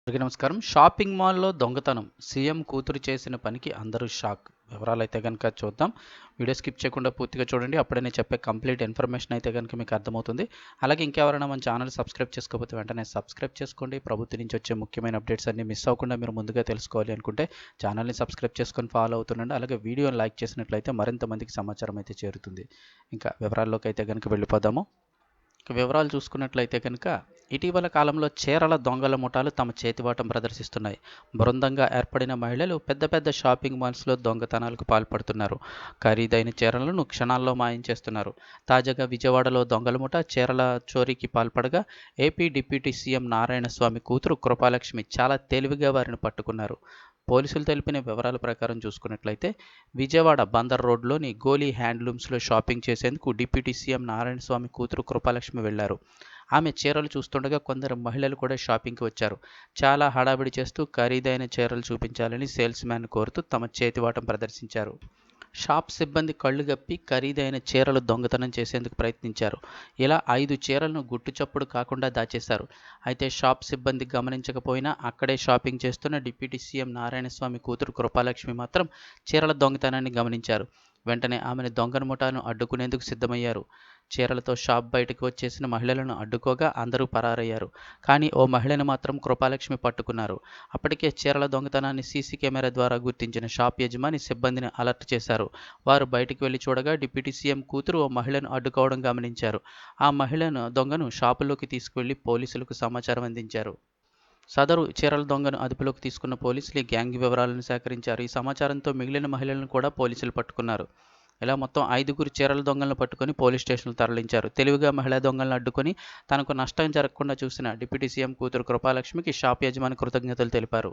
అందరికీ నమస్కారం. షాపింగ్ మాల్‌లో దొంగతనం. సీఎం కూతురు చేసిన పనికి అందరూ షాక్. వివరాలైతే గనుక చూద్దాం. వీడియో స్కిప్ చేయకుండా పూర్తిగా చూడండి. అప్పుడే నేను చెప్పే కంప్లీట్ ఇన్ఫర్మేషన్ అయితే గనుక మీకు అర్థమవుతుంది. అలాగే ఇంకెవరైనా మన ఛానల్ సబ్స్క్రైబ్ చేసుకోకపోతే వెంటనే సబ్స్క్రైబ్ చేసుకోండి. ప్రభుత్వం నుంచి వచ్చే ముఖ్యమైన అప్డేట్స్ అన్నీ మిస్ అవ్వకుండా మీరు ముందుగా తెలుసుకోవాలి అనుకుంటే ఛానల్‌ని సబ్స్క్రైబ్ చేసుకొని ఫాలో అవుతుండండి. అలాగే వీడియోని లైక్ చేసినట్లయితే మరింత మందికి సమాచారం అయితే చేరుతుంది. ఇంకా వివరాల్లోకి అయితే గనుక వెళ్ళిపోదాము. వివరాలు చూసుకున్నట్లయితే కనుక ఇటీవల కాలంలో చీరల దొంగల ముఠాలు తమ చేతివాటం ప్రదర్శిస్తున్నాయి. బృందంగా ఏర్పడిన మహిళలు పెద్ద పెద్ద షాపింగ్ మాల్స్లో దొంగతనాలకు పాల్పడుతున్నారు. ఖరీదైన చీరలను క్షణాల్లో మాయం చేస్తున్నారు. తాజాగా విజయవాడలో దొంగల ముఠా చీరల చోరీకి పాల్పడగా ఏపీ డిప్యూటీ సీఎం నారాయణస్వామి కూతురు కృపాలక్ష్మి చాలా తెలివిగా వారిని పట్టుకున్నారు. పోలీసులు తెలిపిన వివరాల ప్రకారం చూసుకున్నట్లయితే విజయవాడ బందర్ రోడ్లోని గోలీ హ్యాండ్లూమ్స్లో షాపింగ్ చేసేందుకు డిప్యూటీ సీఎం నారాయణస్వామి కూతురు కృపాలక్ష్మి వెళ్లారు. ఆమె చీరలు చూస్తుండగా కొందరు మహిళలు కూడా షాపింగ్కి వచ్చారు. చాలా హడావిడి చేస్తూ ఖరీదైన చీరలు చూపించాలని సేల్స్ మ్యాన్ కోరుతూ తమ చేతివాటం ప్రదర్శించారు. షాప్ సిబ్బంది కళ్ళు గప్పి ఖరీదైన చీరలు దొంగతనం చేసేందుకు ప్రయత్నించారు. ఇలా 5 చీరలను గుట్టుచప్పుడు కాకుండా దాచేశారు. అయితే షాప్ సిబ్బంది గమనించకపోయినా అక్కడే షాపింగ్ చేస్తున్న డిప్యూటీ సీఎం నారాయణస్వామి కూతురు కృపాలక్ష్మి మాత్రం చీరల దొంగతనాన్ని గమనించారు. వెంటనే ఆమెను దొంగల ముఠాను అడ్డుకునేందుకు సిద్ధమయ్యారు. చీరలతో షాప్ బయటకు వచ్చేసిన మహిళలను అడ్డుకోగా అందరూ పరారయ్యారు. కానీ ఓ మహిళను మాత్రం కృపాలక్ష్మి పట్టుకున్నారు. అప్పటికే చీరల దొంగతనాన్ని సీసీ కెమెరా ద్వారా గుర్తించిన షాప్ యజమాని సిబ్బందిని అలర్ట్ చేశారు. వారు బయటికి వెళ్లి చూడగా డిప్యూటీ సీఎం కూతురు ఓ మహిళను అడ్డుకోవడం గమనించారు. ఆ దొంగను షాపులోకి తీసుకువెళ్లి పోలీసులకు సమాచారం అందించారు. సదరు చీరల దొంగను అదుపులోకి తీసుకున్న పోలీసులు ఈ గ్యాంగ్ వివరాలను సేకరించారు. ఈ సమాచారంతో మిగిలిన మహిళలను కూడా పోలీసులు పట్టుకున్నారు. ఇలా మొత్తం 5 చీరల దొంగలను పట్టుకొని పోలీస్ స్టేషన్కు తరలించారు. తెలివిగా మహిళా దొంగలను అడ్డుకొని తనకు నష్టం జరగకుండా చూసిన డిప్యూటీ సీఎం కూతురు కృపాలక్ష్మికి షాప్ యజమాని కృతజ్ఞతలు తెలిపారు.